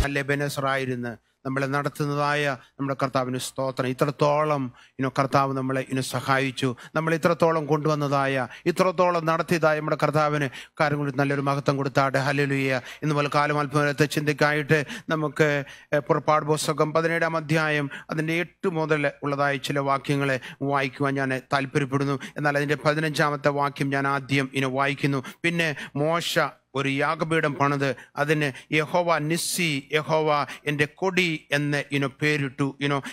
അല്ലെ ബെനസറായിരുന്ന് നമ്മളെ നടത്തുന്നതായ നമ്മുടെ കർത്താവിന് സ്തോത്രം. ഇത്രത്തോളം കർത്താവ് നമ്മളെ സഹായിച്ചു, നമ്മൾ ഇത്രത്തോളം കൊണ്ടുവന്നതായ, ഇത്രത്തോളം നടത്തിയതായ നമ്മുടെ കർത്താവിന് കാര്യം കൊണ്ട് നല്ലൊരു മഹത്വം കൊടുത്താട്ടെ. ഹല്ലേലൂയ. ഇന്ന് പോലെ കാലം അല്പത്തെ ചിന്തയ്ക്കായിട്ട് നമുക്ക് പുറപ്പാട് പുസ്തകം 17-ാം അധ്യായം അതിൻ്റെ 8 മുതൽ ഉള്ളതായ ചില വാക്യങ്ങളെ വായിക്കുവാൻ ഞാൻ താല്പര്യപ്പെടുന്നു. എന്നാൽ അതിൻ്റെ 15-ാമത്തെ വാക്യം ഞാൻ ആദ്യം വായിക്കുന്നു. പിന്നെ മോശ ഒരു യാഗപീഠം പണിത് അതിന് യഹോവ നിസ്സി, യഹോവ എൻ്റെ കൊടി എന്ന് പേരിട്ടു.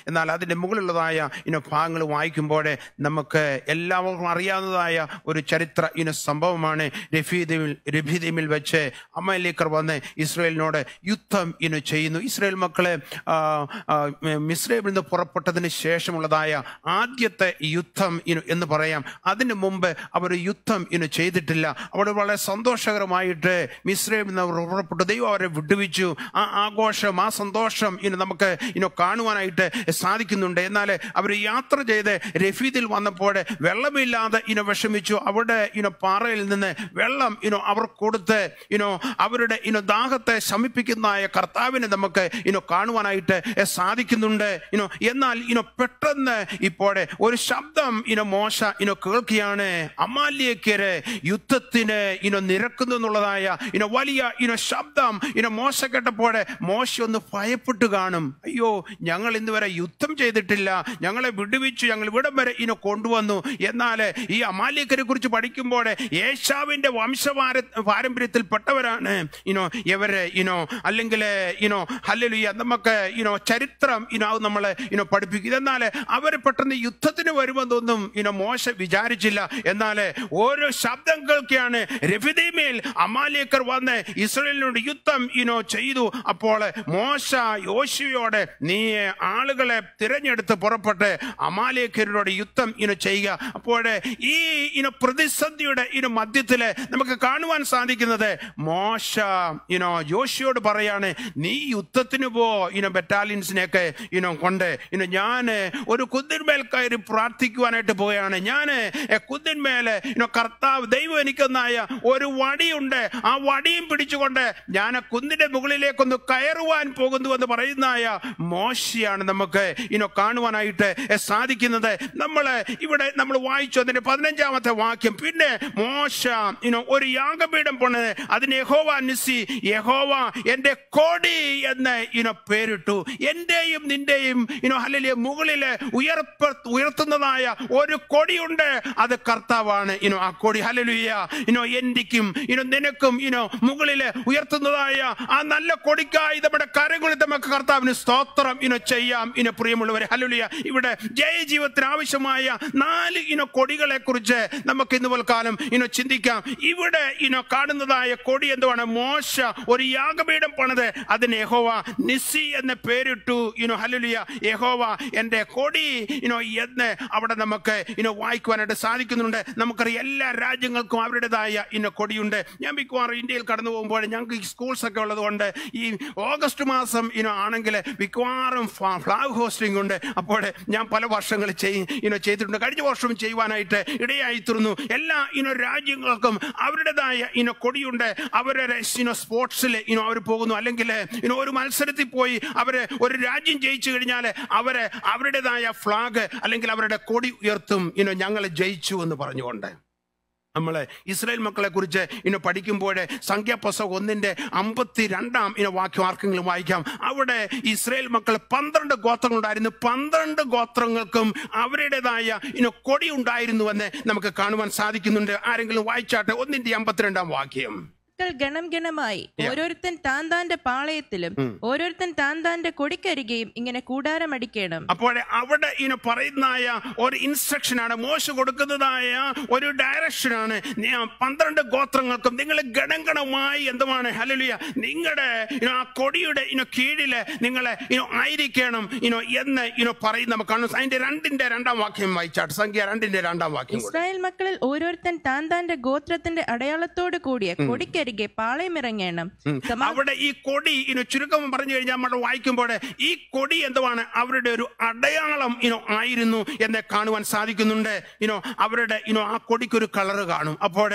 എന്നാൽ അതിൻ്റെ മുകളിലുള്ളതായ ഭാഗങ്ങൾ വായിക്കുമ്പോൾ നമുക്ക് എല്ലാവർക്കും അറിയാവുന്നതായ ഒരു ചരിത്ര സംഭവമാണ്. രഫീദീമിൽ വെച്ച് അമലേക്കർ വന്ന് ഇസ്രായേലിനോട് യുദ്ധം ചെയ്യുന്നു. ഇസ്രായേൽ മക്കളെ മിസ്രൈമിൽ നിന്ന് പുറപ്പെട്ടതിന് ശേഷമുള്ളതായ ആദ്യത്തെ യുദ്ധം എന്ന് പറയാം. അതിന് മുമ്പ് അവർ യുദ്ധം ചെയ്തിട്ടില്ല. അവിടെ വളരെ സന്തോഷകരമായിട്ട് മിസ്രൈമിൽ നിന്ന് പുറപ്പെട്ടു. ദൈവം അവരെ വിടുവിച്ചു. ആ ആഘോഷം, ആ സന്തോഷം നമുക്ക് കാണുവാനായിട്ട് സാധിക്കുന്നുണ്ട്. എന്നാൽ അവർ യാത്ര ചെയ്ത് രഫീദിൽ വന്നപ്പോൾ വെള്ളമില്ലാതെ വിഷമിച്ചു. അവിടെ പാറയിൽ നിന്ന് വെള്ളം അവർ കൊടുത്ത് അവരുടെ ദാഹത്തെ ശമിപ്പിക്കുന്നതായ കർത്താവിനെ നമുക്ക് കാണുവാനായിട്ട് സാധിക്കുന്നുണ്ട്. എന്നാൽ പെട്ടെന്ന് ഇപ്പോൾ ഒരു ശബ്ദം മോശ കേൾക്കുകയാണ്. അമാലേക്യരെ യുദ്ധത്തിന് നിരക്കുന്നു എന്നുള്ളതായ വലിയ ശബ്ദം മോശ കേട്ടപ്പോൾ മോശ ഒന്ന് ഭയപ്പെട്ടു കാണും. അയ്യോ, ഞങ്ങൾ ഇന്ന് വരെ യുദ്ധം ചെയ്തിട്ടില്ല, ഞങ്ങളെ വിടുവിച്ചു, ഞങ്ങൾ ഇവിടം വരെ കൊണ്ടുവന്നു. എന്നാൽ ഈ അമാലേക്കരെ കുറിച്ച് പഠിക്കുമ്പോൾ ഏശാവിന്റെ പാരമ്പര്യത്തിൽപ്പെട്ടവരാണ് ഇവര് അല്ലെങ്കിൽ ഹല്ലേലൂയ നമുക്ക് ചരിത്രം നമ്മളെ പഠിപ്പിക്കും. എന്നാൽ അവർ പെട്ടെന്ന് യുദ്ധത്തിന് വരുമെന്നൊന്നും മോശ വിചാരിച്ചില്ല. എന്നാൽ ഓരോ ശബ്ദം കേൾക്കുകയാണ്. രഫീദീമിൽ അമാലേക്കർ വന്ന് ഇസ്രായേലിനോട് യുദ്ധം ചെയ്തു. അപ്പോൾ മോശ യോശുവയോട് നീ ആളുകളെ തിരഞ്ഞെടുത്ത് പുറപ്പെട്ട് അമാലേക്കരോട് യുദ്ധം ചെയ്യുക. അപ്പോൾ ഈ പ്രതിസന്ധിയുടെ മധ്യത്തില് നമുക്ക് കാണുവാൻ സാധിക്കുന്നത് മോശ യോശുവയോട് പറയാണ്, നീ യുദ്ധത്തിന് പോ ബറ്റാലിയൻസിനെയൊക്കെ കൊണ്ട് ഞാൻ ഒരു കുന്നിന്മേൽ കയറി പ്രാർത്ഥിക്കുവാനായിട്ട് പോവുകയാണ്. ഞാൻ കുന്നിന്മേൽ കർത്താവ് ദൈവം എനിക്കൊന്നായ ഒരു വടിയുണ്ട്, ആ വടിയും പിടിച്ചുകൊണ്ട് ഞാൻ കുന്നിന്റെ മുകളിലേക്കൊന്ന് കയറുവാൻ പോകുന്നു എന്ന് പറയുന്നതായ മോശയാണ് നമുക്ക് കാണുവാനായിട്ട് സാധിക്കുന്നത്. നമ്മൾ വായിച്ചു അതിന്റെ 15-ാമത്തെ വാക്യം. പിന്നെ മോശ ഒരു യാഗപീഠം പണിത് അതിന് യഹോവ നിസ്സി, യഹോവ എൻ്റെ കൊടി എന്ന് പേരിട്ടു. എന്റെയും നിന്റെയും ഹല്ലേലൂയ മുകളില് ഉയർത്തുന്നതായ ഒരു കൊടിയുണ്ട്, അത് കർത്താവാണ്. ആ കൊടി ഹല്ലേലൂയ എന്റെക്കും നിനക്കും മുകളില് ഉയർത്തുന്നതായ ആ നല്ല കൊടിക്കായി നമ്മുടെ കരങ്ങളിൽ നമുക്ക് കർത്താവിന് സ്തോത്രം ചെയ്യാം. പ്രിയമുള്ളവരെ ഹല്ലേലൂയ, ഇവിടെ ജയജീവിതത്തിന് ആവശ്യമായ 4 കൊടികളെ കുറിച്ച് നമുക്ക് ഇന്ന് കാലം ചിന്തിക്കാം. ഇവിടെ കാണുന്നതായ കൊടി എന്തുവാണ്? മോശ ഒരു യാഗപീഠം പണിത് അതിന് യഹോവ നിസ്സി എന്ന് പേരിട്ടു. ഹല്ലേലൂയ, യഹോവ എൻ്റെ കൊടി എന്ന് അവിടെ നമുക്ക് വായിക്കുവാനായിട്ട് സാധിക്കുന്നുണ്ട്. നമുക്കറിയാം എല്ലാ രാജ്യങ്ങൾക്കും അവരുടേതായ കൊടിയുണ്ട്. ഞാൻ മിക്കവാറും ഇന്ത്യയിൽ കടന്നു പോകുമ്പോൾ ഞങ്ങൾക്ക് ഈ സ്കൂൾസ് ഒക്കെ ഉള്ളതുകൊണ്ട് ഈ ഓഗസ്റ്റ് മാസം ആണെങ്കിൽ മിക്കവാറും ഫ്ലാഗ് ഹോസ്റ്റിംഗ് ഉണ്ട്. അപ്പോൾ ഞാൻ പല വർഷങ്ങൾ ചെയ്തിട്ടുണ്ട്. കഴിഞ്ഞ വർഷം ചെയ്യുവാനായിട്ട് ഇടയായിത്തീർന്നു. എല്ലാ രാജ്യങ്ങൾക്കും അവരുടേതായ കൊടിയുണ്ട്. അവരുടെ സ്പോർട്സിൽ അവർ പോകുന്നു, അല്ലെങ്കിൽ ഒരു മത്സരത്തിൽ പോയി അവര് ഒരു രാജ്യം ജയിച്ചു കഴിഞ്ഞാൽ അവരുടേതായ ഫ്ലാഗ് അല്ലെങ്കിൽ അവരുടെ കൊടി ഉയർത്തും, ഞങ്ങൾ ജയിച്ചു എന്ന് പറഞ്ഞുകൊണ്ട്. നമ്മള് ഇസ്രായേൽ മക്കളെ കുറിച്ച് പഠിക്കുമ്പോൾ സംഖ്യാപുസ്തകം 1-52 വാക്യം ആർക്കെങ്കിലും വായിക്കാം. അവിടെ ഇസ്രായേൽ മക്കൾ 12 ഗോത്രങ്ങളുണ്ടായിരുന്നു. 12 ഗോത്രങ്ങൾക്കും അവരുടേതായ കൊടി ഉണ്ടായിരുന്നുവെന്ന് നമുക്ക് കാണുവാൻ സാധിക്കുന്നുണ്ട്. ആരെങ്കിലും വായിച്ചാട്ടെ 1-52 വാക്യം. ഗണം ഗണമായി ഓരോരുത്തൻ താന്താന്റെ പാളയത്തിലും ഓരോരുത്തൻ താന്താന്റെ കൊടിക്കരികയും ഇങ്ങനെ കൂടാരം അടിക്കണം. അപ്പോൾ അവിടെ പറയുന്നതായ ഒരു ഇൻസ്ട്രക്ഷൻ ആണ്, മോശ കൊടുക്കുന്നതായ ഒരു ഡയറക്ഷനാണ്. 12 ഗോത്രങ്ങൾക്കും നിങ്ങൾ ഗണം ഗണമായി എന്തുമാണ് ഹല്ലേലൂയ നിങ്ങളുടെ ആ കൊടിയുടെ കീഴില് നിങ്ങളെ ആയിരിക്കണം എന്ന് പറയും. നമുക്ക് കാണും. അതിന്റെ 2-ാം വാക്യം വായിച്ചാട്ട്. സംഖ്യ 2-ാം വാക്യം. ഇസ്രായേൽ മക്കളിൽ ഓരോരുത്തൻ താന്താന്റെ ഗോത്രത്തിന്റെ അടയാളത്തോട് കൂടിയ കൊടിക്കരിക കൊടിക്കരികെ പാളയമിറങ്ങണം. അവിടെ ഈ കൊടി ചുരുക്കം പറഞ്ഞു കഴിഞ്ഞാൽ നമ്മൾ വായിക്കുമ്പോൾ ഈ കൊടി എന്തുവാണ്? അവരുടെ ഒരു അടയാളം ആയിരുന്നു എന്ന് കാണുവാൻ സാധിക്കുന്നുണ്ട്. അവരുടെ ആ കൊടിക്കൊരു കളറ് കാണും. അപ്പോൾ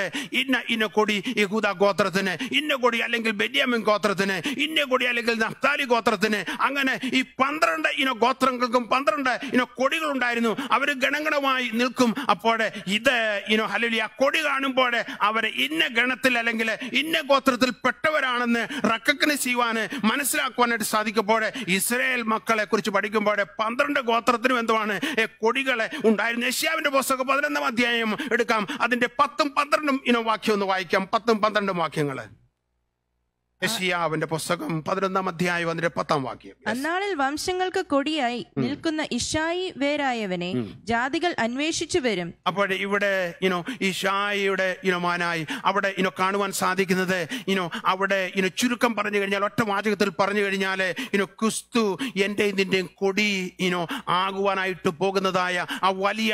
ഇന്ന കൊടി യഹൂദ ഗോത്രത്തിന്, ഇന്ന കൊടി അല്ലെങ്കിൽ ബെന്യാമിൻ ഗോത്രത്തിന്, ഇന്ന കൊടി അല്ലെങ്കിൽ നഫ്താലി ഗോത്രത്തിന്, അങ്ങനെ ഈ 12 ഗോത്രങ്ങൾക്കും 12 കൊടികളുണ്ടായിരുന്നു. അവർ ഗണഗണമായി നിൽക്കും. അപ്പോൾ ഇത് ഹല്ലേലൂയ കൊടി കാണുമ്പോൾ അവരെ ഇന്ന ഗണത്തിൽ അല്ലെങ്കിൽ ഇന്ന ഗോത്രത്തിൽ പെട്ടവരാണെന്ന് റെക്കഗ്നൈസ് ചെയ്യുവാന് മനസ്സിലാക്കുവാനായിട്ട് സാധിക്കുമ്പോൾ ഇസ്രായേൽ മക്കളെ കുറിച്ച് പഠിക്കുമ്പോൾ 12 ഗോത്രത്തിനും എന്തുവാണ് കൊടികളെ ഉണ്ടായിരുന്നു. യെശയ്യാവിന്റെ പുസ്തകം 11-ാം അധ്യായം എടുക്കാം. അതിന്റെ 10ഉം 12ഉം വാക്യം ഒന്ന് വായിക്കാം. 10ഉം 12ഉം വാക്യങ്ങള്. യെശയ്യാവിന്റെ പുസ്തകം 11-ാം അധ്യായം അതിന്റെ 10-ാം വാക്യം. അന്നാളിൽ വംശങ്ങൾക്ക് കൊടിയായി നിൽക്കുന്ന ഇശായി വേരായവനെ ജാതികൾ അന്വേഷിച്ചു വരും. അപ്പോൾ ഇവിടെ ഇശായിയുടെ മാനായി അവിടെ കാണുവാൻ സാധിക്കുന്നത് അവിടെ ചുരുക്കം പറഞ്ഞു കഴിഞ്ഞാൽ, ഒറ്റ വാചകത്തിൽ പറഞ്ഞു കഴിഞ്ഞാൽ ക്രിസ്തു എന്റെ നിന്റെയും കൊടി ആകുവാനായിട്ട് പോകുന്നതായ ആ വലിയ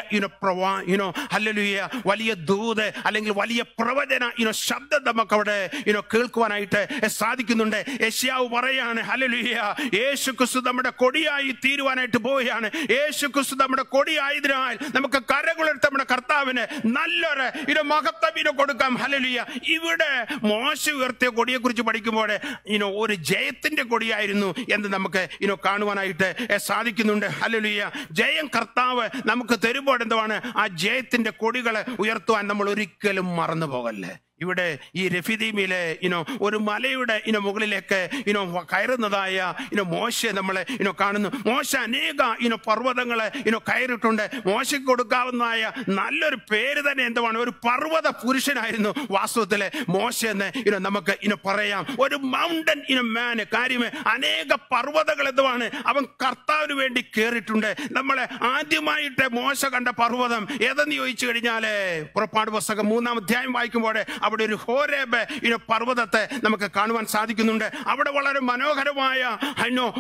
ഹല്ലേലൂയ വലിയ ദൂത് അല്ലെങ്കിൽ വലിയ പ്രവചന ശബ്ദം നമുക്ക് അവിടെ കേൾക്കുവാനായിട്ട് സാധിക്കുന്നുണ്ട്. യെശയ്യാവ് പറയാണ് ഹല്ലേലൂയ യേശു ക്രിസ്തു നമ്മുടെ കൊടിയായി തീരുവാനായിട്ട് പോവുകയാണ്. യേശു ക്രിസ്തു നമ്മുടെ കൊടിയായതിനാൽ നമുക്ക് കരകുളിർത്ത നമ്മുടെ കർത്താവിന് നല്ലൊരു മഹത്വം കൊടുക്കാം. ഹല്ലേലൂയ. ഇവിടെ മോശ ഉയർത്തിയ കൊടിയെ കുറിച്ച് പഠിക്കുമ്പോൾ ഒരു ജയത്തിന്റെ കൊടിയായിരുന്നു എന്ന് നമുക്ക് കാണുവാനായിട്ട് സാധിക്കുന്നുണ്ട്. ഹല്ലേലൂയ. ജയം കർത്താവ് നമുക്ക് തരുമ്പോൾ എന്താണ് ആ ജയത്തിന്റെ കൊടികളെ ഉയർത്തുവാൻ നമ്മൾ ഒരിക്കലും മറന്നു പോകല്ലേ. ഇവിടെ ഈ രഫീദീമിലെ ഒരു മലയുടെ മുകളിലേക്ക് കയറുന്നതായ മോശയെ നമ്മളെ കാണുന്നു. മോശ അനേക പർവ്വതങ്ങളെ കയറിയിട്ടുണ്ട്. മോശയ്ക്ക് കൊടുക്കാവുന്നതായ നല്ലൊരു പേര് തന്നെ എന്തുവാണ്? ഒരു പർവ്വത പുരുഷനായിരുന്നു വാസ്തവത്തിലെ മോശ എന്ന് നമുക്ക് പറയാം. ഒരു മൗണ്ടൻ മാന്. കാര്യമേ അനേക പർവ്വതങ്ങൾ എന്തുവാണ് അവൻ കർത്താവിന് വേണ്ടി കയറിയിട്ടുണ്ട്. നമ്മളെ ആദ്യമായിട്ട് മോശ കണ്ട പർവ്വതം ഏതെന്ന് ചോദിച്ചു കഴിഞ്ഞാല് പുറപ്പാട് പുസ്തകം 3-ാം അധ്യായം വായിക്കുമ്പോൾ അവിടെ ഒരു ഹോരേബ് പർവ്വതത്തെ നമുക്ക് കാണുവാൻ സാധിക്കുന്നുണ്ട്. അവിടെ വളരെ മനോഹരമായ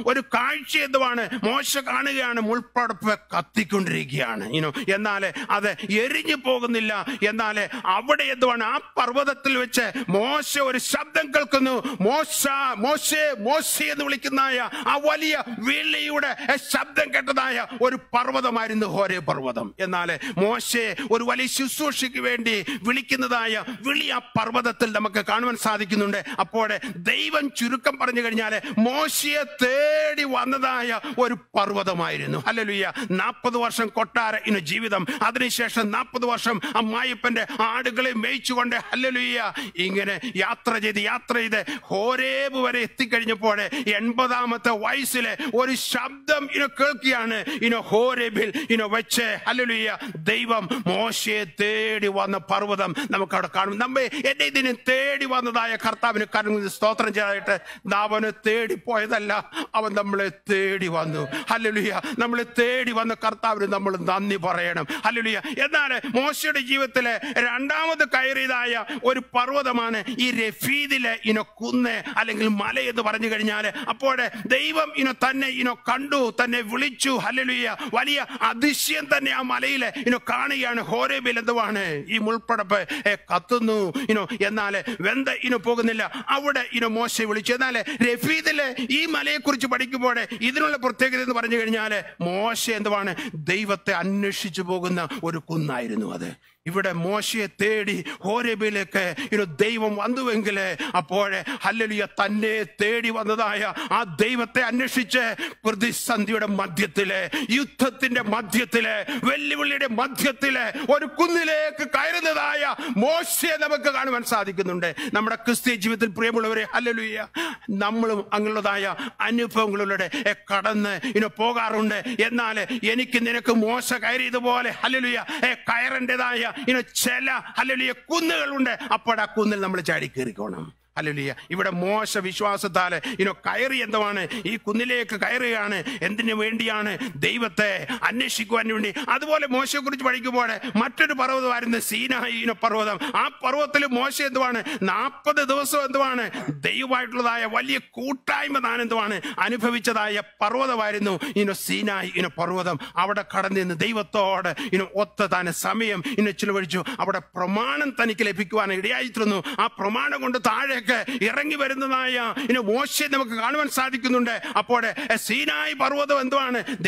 ഒരു കാഴ്ച എന്തുവാണ് മോശ കാണുകയാണ്. മുൾപ്പടപ്പ് കത്തിക്കൊണ്ടിരിക്കുകയാണ്. എന്നാൽ അത് എരിഞ്ഞു പോകുന്നില്ല. എന്നാൽ അവിടെ എന്തുവാണ് ആ പർവ്വതത്തിൽ വെച്ച് മോശ ഒരു ശബ്ദം കേൾക്കുന്നു. മോശ മോശേ മോശേ എന്ന് വിളിക്കുന്നതായ ആ വലിയ വിളിയുടെ ശബ്ദം കേട്ടതായ ഒരു പർവ്വതമായിരുന്നു ഹോരേബ് പർവ്വതം. എന്നാൽ മോശയെ ഒരു വലിയ ശുശ്രൂഷയ്ക്ക് വേണ്ടി വിളിക്കുന്നതായ വിളി ആ പർവ്വതത്തിൽ നമുക്ക് കാണുവാൻ സാധിക്കുന്നുണ്ട്. അപ്പോൾ ദൈവം ചുരുക്കം പറഞ്ഞു കഴിഞ്ഞാൽ മോശയെ തേടി വന്നതായ ഒരു പർവ്വതമായിരുന്നു. ഹല്ലേലൂയ. 40 വർഷം കൊട്ടാര ജീവിതം, അതിനുശേഷം 40 വർഷം അമ്മായിപ്പന്റെ ആടുകളെ മേയിച്ചുകൊണ്ട് ഹല്ലേലൂയ ഇങ്ങനെ യാത്ര ചെയ്ത് ഹോരേബ് വരെ എത്തിക്കഴിഞ്ഞപ്പോൾ 80-ാമത്തെ വയസ്സിലെ ഒരു ശബ്ദം കേൾക്കുകയാണ്. ഹോരേബിൽ വെച്ച് ഹല്ലേലൂയ ദൈവം മോശയെ തേടി വന്ന പർവ്വതം നമുക്ക് അവിടെ കാണും. നമ്മെ എന്നെ ഇതിന് തേടി വന്നതായ കർത്താവിന് സ്തോത്രം ചെയ്തായിട്ട് അവന് തേടി പോയതല്ല, അവൻ നമ്മളെ തേടി വന്നു. ഹല്ലേലൂയ. നമ്മളെ തേടി വന്ന കർത്താവിന് നമ്മൾ നന്ദി പറയണം. ഹല്ലേലൂയ. എന്നാൽ മോശയുടെ ജീവിതത്തിലെ രണ്ടാമത് കയറിയതായ ഒരു പർവ്വതമാണ് ഈ രഫീദിലെ കുന്ന് അല്ലെങ്കിൽ മല എന്ന് പറഞ്ഞു കഴിഞ്ഞാൽ. അപ്പോൾ ദൈവം തന്നെ കണ്ടു, തന്നെ വിളിച്ചു. ഹല്ലേലൂയ. വലിയ അതിശയം തന്നെ ആ മലയിലെ കാണുകയാണ്. ഹോരേബിൽ എന്തുവാണ് ഈ മുൾപ്പടപ്പ് കത്തുന്നു. എന്നാൽ വെന്ത പോകുന്നില്ല. അവിടെ മോശയെ വിളിച്ചു. എന്നാൽ രഫീദിലെ ഈ മലയെ കുറിച്ച് പഠിക്കുമ്പോൾ ഇതിനുള്ള പ്രത്യേകത എന്ന് പറഞ്ഞു കഴിഞ്ഞാൽ മോശ എന്തുവാണ് ദൈവത്തെ അന്വേഷിച്ചു പോകുന്ന ഒരു കുന്നായിരുന്നു അത്. ഇവിടെ മോശയെ തേടി ഹോരേബിലേക്ക് ദൈവം വന്നുവെങ്കിൽ അപ്പോൾ ഹല്ലേലൂയ തന്നെ തേടി വന്നതായ ആ ദൈവത്തെ അന്വേഷിച്ച് പ്രതിസന്ധിയുടെ മധ്യത്തിലെ, യുദ്ധത്തിന്റെ മധ്യത്തിലെ, വെല്ലുവിളിയുടെ മധ്യത്തിലെ ഒരു കുന്നിലേക്ക് കയറുന്നതായ മോശയെ നമുക്ക് കാണുവാൻ സാധിക്കുന്നുണ്ട്. നമ്മുടെ ക്രിസ്തീയ ജീവിതത്തിൽ പ്രിയമുള്ളവരെ ഹല്ലേലൂയ നമ്മളും അങ്ങനെയുള്ളതായ അനുഭവങ്ങളിലൂടെ കടന്ന് പോകാറുണ്ട്. എന്നാൽ എനിക്ക് നിനക്ക് മോശ കയറിയതുപോലെ ഹല്ലേലൂയ കയറേണ്ടതായ ചില ഹല്ലേലൂയ കുന്നുകളുണ്ട്. അപ്പോൾ ആ കുന്നിൽ നമ്മൾ ചാടി കയറിക്കോണം. ഹല്ലേലൂയ. ഇവിടെ മോശ വിശ്വാസത്താല് കയറി എന്താണ് ഈ കുന്നിലേക്ക് കയറുകയാണ്. എന്തിനു വേണ്ടിയാണ്? ദൈവത്തെ അന്വേഷിക്കുവാൻ വേണ്ടി. അതുപോലെ മോശയെ കുറിച്ച് പഠിക്കുമ്പോൾ മറ്റൊരു പർവ്വതമായിരുന്നു സീനായി പർവ്വതം. ആ പർവ്വതത്തിൽ മോശ 40 ദിവസം ദൈവമായിട്ടുള്ളതായ വലിയ കൂട്ടായ്മ താൻ അനുഭവിച്ചതായ പർവ്വതമായിരുന്നു സീനായി പർവ്വതം. അവിടെ കടന്നിരുന്ന് ദൈവത്തോട് ഒത്ത താൻ സമയം ചിലവഴിച്ചു. അവിടെ പ്രമാണം തനിക്ക് ലഭിക്കുവാൻ ഇടയായിത്തീർന്നു. ആ പ്രമാണം കൊണ്ട് താഴേക്ക് ഇറങ്ങി വരുന്നതായ മോശയെ നമുക്ക് കാണുവാൻ സാധിക്കുന്നുണ്ട്. അപ്പോൾ സീനായി പർവ്വതം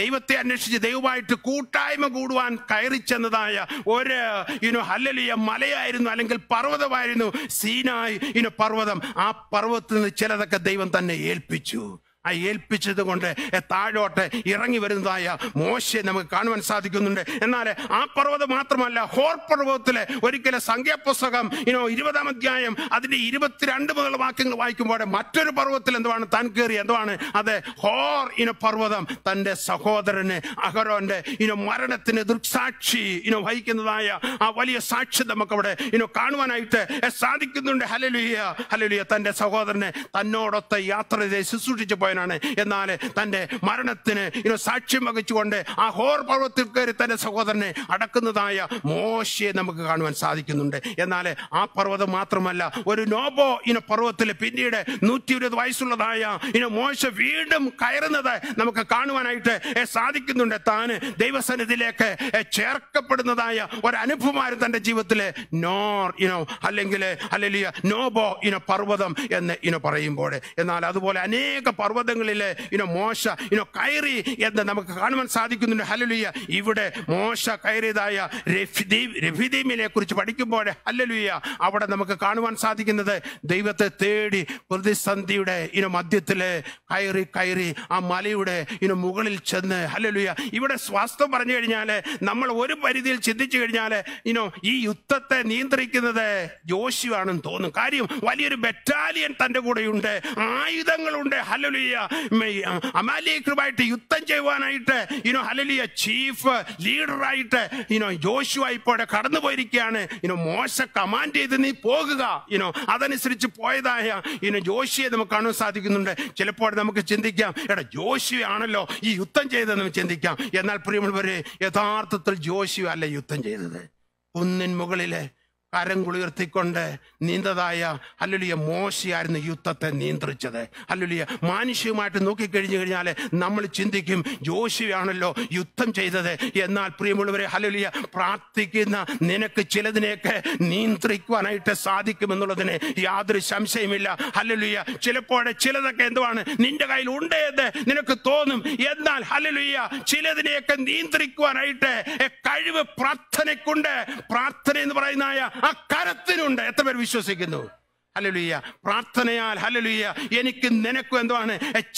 ദൈവത്തെ അന്വേഷിച്ച് ദൈവമായിട്ട് കൂട്ടായ്മ കൂടുവാൻ കയറി ചെന്നതായ ഒരു ഹല്ലേലൂയ മലയായിരുന്നു, അല്ലെങ്കിൽ പർവ്വതമായിരുന്നു സീനായി പർവ്വതം. ആ പർവ്വതത്തിൽ നിന്ന് ചിലതൊക്കെ ദൈവം തന്നെ ഏൽപ്പിച്ചു. ആ ഏൽപ്പിച്ചത് കൊണ്ട് താഴോട്ട് ഇറങ്ങി വരുന്നതായ മോശയെ നമുക്ക് കാണുവാൻ സാധിക്കുന്നുണ്ട്. എന്നാൽ ആ പർവ്വതം മാത്രമല്ല, ഹോർ പർവ്വതത്തിലെ ഒരിക്കലും സംഖ്യാപുസ്തകം 20-ാം അധ്യായം അതിന്റെ 22 മുതലുള്ള വാക്യങ്ങൾ വായിക്കുമ്പോൾ മറ്റൊരു പർവ്വതത്തിൽ താൻ കയറി. അത് ഹോർ പർവ്വതം. തന്റെ സഹോദരന് അഹരോന്റെ മരണത്തിന് ദൃക്സാക്ഷി വഹിക്കുന്നതായ ആ വലിയ സാക്ഷ്യം നമുക്ക് അവിടെ കാണുവാനായിട്ട് സാധിക്കുന്നുണ്ട്. Hallelujah, hallelujah. തന്റെ സഹോദരനെ തന്നോടൊത്ത യാത്ര ശുശ്രൂഷിച്ചു പോയ എന്നാൽ തന്റെ മരണത്തിന് സാക്ഷ്യം വഹിച്ചുകൊണ്ട് ആ ഹോർ പർവ്വതത്തിൽ കയറി തന്റെ സഹോദരനെ അടക്കുന്നതായ മോശയെ നമുക്ക് കാണുവാൻ സാധിക്കുന്നുണ്ട്. എന്നാൽ ആ പർവ്വതം മാത്രമല്ല, ഒരു നോബോ പർവ്വതത്തിൽ പിന്നീട് 120 വയസ്സുള്ളതായ മോശ വീണ്ടും കയറുന്നത് നമുക്ക് കാണുവാനായിട്ട് സാധിക്കുന്നുണ്ട്. താൻ ദൈവസന്നിധിയിലേക്ക് ചേർക്കപ്പെടുന്നതായ ഒരു അനുഭവമായിരുന്നു തന്റെ ജീവിതത്തിലെ അല്ലെങ്കിൽ നോബോ പർവ്വതം എന്ന് പറയുമ്പോൾ. എന്നാൽ അതുപോലെ അനേക പർവ്വതങ്ങളിലെ മോശ കയറി എന്ന് നമുക്ക് കാണുവാൻ സാധിക്കുന്നുണ്ട്. ഹല്ലേലൂയ. ഇവിടെ മോശ കയറിയതായ രഫീദീമിനെ കുറിച്ച് പഠിക്കുമ്പോൾ ഹല്ലേലൂയ അവിടെ നമുക്ക് കാണുവാൻ സാധിക്കുന്നത് ദൈവത്തെ തേടി പ്രതിസന്ധിയുടെ മധ്യത്തില് കയറി ആ മലയുടെ മുകളിൽ ചെന്ന് ഹല്ലേലൂയ. ഇവിടെ വാസ്തവം പറഞ്ഞു കഴിഞ്ഞാല് നമ്മൾ ഒരു പരിധിയിൽ ചിന്തിച്ചു കഴിഞ്ഞാല് ഈ യുദ്ധത്തെ നിയന്ത്രിക്കുന്നത് യോശുവ ആണെന്ന് തോന്നും. കാര്യം വലിയൊരു ബറ്റാലിയൻ തന്റെ കൂടെയുണ്ട്, ആയുധങ്ങളുണ്ട്. ഹല്ലേലൂയ. അമാലേക്കുമായിട്ട് യുദ്ധം ചെയ്യുവാനായിട്ട് ഹല്ലേലൂയ ചീഫ് ലീഡറായിട്ട് യോശുവ ഇപ്പോൾ കടന്നു പോയിരിക്കുകയാണ്. മോശ കമാൻഡ് ചെയ്ത് നീ പോകുക, അതനുസരിച്ച് പോയതായ യോശുവയെ നമുക്ക് കാണാൻ സാധിക്കുന്നുണ്ട്. ചിലപ്പോൾ നമുക്ക് ചിന്തിക്കാം, യോശുവ ആണല്ലോ ഈ യുദ്ധം ചെയ്തതെന്ന് ചിന്തിക്കാം. എന്നാൽ പ്രിയമുള്ളവരെ, യഥാർത്ഥത്തിൽ യോശുവ അല്ല യുദ്ധം ചെയ്തത്. കുന്നിൻ മുകളിലെ കരം കുളിർത്തിക്കൊണ്ട് നീന്തതായ ഹല്ലേലൂയ മോശയായിരുന്നു യുദ്ധത്തെ നിയന്ത്രിച്ചത്. ഹല്ലേലൂയ. മാനുഷികമായിട്ട് നോക്കിക്കഴിഞ്ഞു കഴിഞ്ഞാൽ നമ്മൾ ചിന്തിക്കും യോശുവയാണല്ലോ യുദ്ധം ചെയ്തത്. എന്നാൽ പ്രിയമുള്ളവരെ, ഹല്ലേലൂയ, പ്രാർത്ഥിക്കുന്ന നിനക്ക് ചിലതിനെയൊക്കെ നിയന്ത്രിക്കുവാനായിട്ട് സാധിക്കുമെന്നുള്ളതിന് യാതൊരു സംശയമില്ല. ഹല്ലേലൂയ. ചിലപ്പോൾ ചിലതൊക്കെ നിന്റെ കയ്യിൽ ഉണ്ട് എന്ന് നിനക്ക് തോന്നും. എന്നാൽ ഹല്ലേലൂയ ചിലതിനെയൊക്കെ നിയന്ത്രിക്കുവാനായിട്ട് കഴിവ് പ്രാർത്ഥനയ്ക്കുണ്ട്. പ്രാർത്ഥന എന്ന് പറയുന്ന ആ കരത്തിനുണ്ട്. എത്ര പേർ വിശ്വസിക്കുന്നു? ഹല്ലേലൂയ. പ്രാർത്ഥനയാൽ ഹല്ലേലൂയ എനിക്ക് നിനക്കും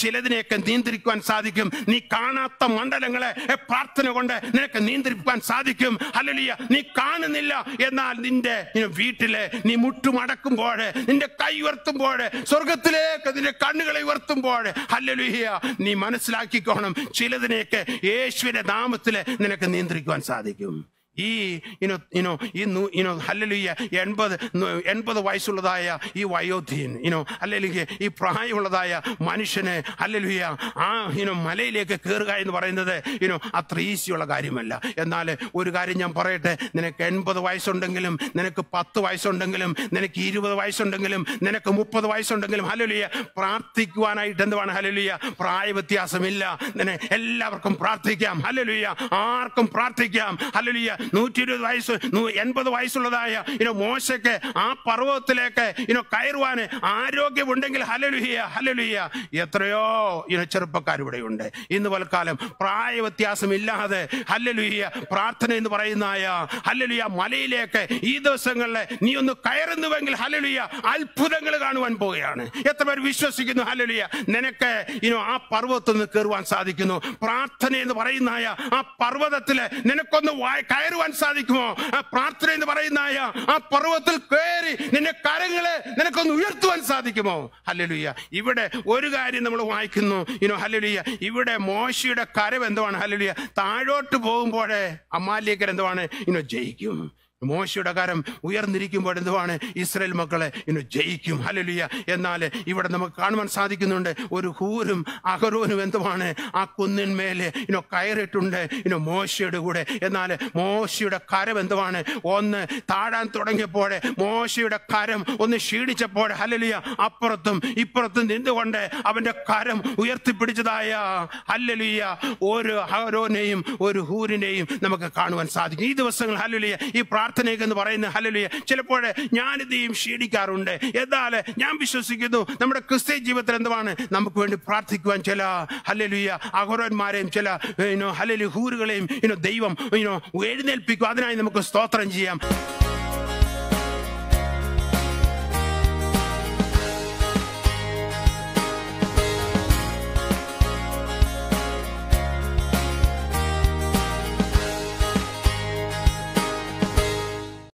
ചിലതിനെയൊക്കെ നിയന്ത്രിക്കുവാൻ സാധിക്കും. നീ കാണാത്ത മണ്ഡലങ്ങളെ പ്രാർത്ഥന കൊണ്ട് നിനക്ക് നിയന്ത്രിക്കാൻ സാധിക്കും. ഹല്ലേലൂയ. നീ കാണുന്നില്ല, എന്നാൽ നിന്റെ വീട്ടിലെ നീ മുട്ടുമടക്കുമ്പോൾ, നിന്റെ കൈ ഉയർത്തുമ്പോൾ, സ്വർഗത്തിലേക്ക് നിന്റെ കണ്ണുകളെ ഉയർത്തുമ്പോൾ ഹല്ലേലൂയ നീ മനസ്സിലാക്കിക്കോണം, ചിലതിനെയൊക്കെ യേശുവിന്റെ നാമത്തില് നിനക്ക് നിയന്ത്രിക്കുവാൻ സാധിക്കും. ഈ ഹല്ലേലൂയ 80 വയസ്സുള്ളതായ ഈ വയോധികൻ അല്ലെങ്കിൽ ഈ പ്രായമുള്ളതായ മനുഷ്യന് ഹല്ലേലൂയ ആ മലയിലേക്ക് കയറുക എന്ന് പറയുന്നത് അത്ര ഈസിയുള്ള കാര്യമല്ല. എന്നാൽ ഒരു കാര്യം ഞാൻ പറയട്ടെ, നിനക്ക് 80 വയസ്സുണ്ടെങ്കിലും, നിനക്ക് 10 വയസ്സുണ്ടെങ്കിലും, നിനക്ക് 20 വയസ്സുണ്ടെങ്കിലും, നിനക്ക് 30 വയസ്സുണ്ടെങ്കിലും ഹല്ലേലൂയ പ്രാർത്ഥിക്കുവാനായിട്ട് ഹല്ലേലൂയ പ്രായ വ്യത്യാസമില്ല. എല്ലാവർക്കും പ്രാർത്ഥിക്കാം. ഹല്ലേലൂയ. ആർക്കും പ്രാർത്ഥിക്കാം. ഹല്ലേലൂയ. 120 വയസ്സ് 80 വയസ്സുള്ളതായ മോശയ്ക്ക് ആ പർവ്വതത്തിലേക്ക് കയറുവാന് ആരോഗ്യമുണ്ടെങ്കിൽ ഹല്ലേലൂയ, ഹല്ലേലൂയ, എത്രയോ ചെറുപ്പക്കാരിവിടെ ഉണ്ട്. ഇന്ന് പലക്കാലം പ്രായ വ്യത്യാസമില്ലാതെ ഹല്ലേലൂയ പ്രാർത്ഥന എന്ന് പറയുന്ന ഹല്ലേലൂയ മലയിലേക്ക് ഈ ദിവസങ്ങളിൽ നീ ഒന്ന് കയറുന്നുവെങ്കിൽ ഹല്ലേലൂയ അത്ഭുതങ്ങൾ കാണുവാൻ പോവുകയാണ്. എത്ര പേർ വിശ്വസിക്കുന്നു? ഹല്ലേലൂയ. നിനക്ക് ആ പർവ്വതത്തിൽ നിന്ന് കയറുവാൻ സാധിക്കുന്നു. പ്രാർത്ഥന എന്ന് പറയുന്ന ആ പർവ്വതത്തില് നിനക്കൊന്ന് കയറുവാൻ സാധിക്കുമോ? ആ പ്രാർത്ഥന എന്ന് പറയുന്ന ആ പർവ്വതത്തിൽ കയറി നിന്റെ കരങ്ങളെ നിനക്കൊന്ന് ഉയർത്തുവാൻ സാധിക്കുമോ? ഹല്ലേലൂയ. ഇവിടെ ഒരു കാര്യം നമ്മൾ വായിക്കുന്നു, ഹല്ലേലൂയ, ഇവിടെ മോശയുടെ കരം ഹല്ലേലൂയ താഴോട്ട് പോകുമ്പോഴേ അമാലേക്കർ ജയിക്കും. മോശയുടെ കരം ഉയർന്നിരിക്കുമ്പോൾ എന്തുവാണ്? ഇസ്രായേൽ മക്കളെ ജയിക്കും. ഹല്ലേലൂയ. എന്നാൽ ഇവിടെ നമുക്ക് കാണുവാൻ സാധിക്കുന്നുണ്ട്, ഒരു ഹൂരും അഹരോനും എന്തുവാണ്? ആ കുന്നിന്മേലെ കയറിയിട്ടുണ്ട് മോശയുടെ കൂടെ. എന്നാൽ മോശയുടെ കരം എന്തുവാണ്? ഒന്ന് താഴാൻ തുടങ്ങിയപ്പോൾ, മോശയുടെ കരം ഒന്ന് ക്ഷീണിച്ചപ്പോൾ, ഹല്ലേലൂയ, അപ്പുറത്തും ഇപ്പുറത്തും നിന്നുകൊണ്ട് അവന്റെ കരം ഉയർത്തിപ്പിടിച്ചതായ ഹല്ലേലൂയ ഒരു അഹരോനെയും ഒരു ഹൂരിനെയും നമുക്ക് കാണുവാൻ സാധിക്കും. ഈ ദിവസങ്ങൾ ഹല്ലേലൂയ ഈ പ്രാർത്ഥനയൊക്കെ എന്ന് പറയുന്നത് ഹല്ലേലൂയ ചിലപ്പോൾ ഞാനിതെയും ക്ഷീണിക്കാറുണ്ട്. എന്നാൽ ഞാൻ വിശ്വസിക്കുന്നു നമ്മുടെ ക്രിസ്ത്യ ജീവിതത്തിൽ എന്തുവാണ്? നമുക്ക് വേണ്ടി പ്രാർത്ഥിക്കുവാൻ ചില ഹല്ലേലൂയ അഹരോന്മാരെയും ചില ഹല്ലേലൂയ ഹൂറുകളെയും ദൈവം എഴുന്നേൽപ്പിക്കും. അതിനായി നമുക്ക് സ്തോത്രം ചെയ്യാം.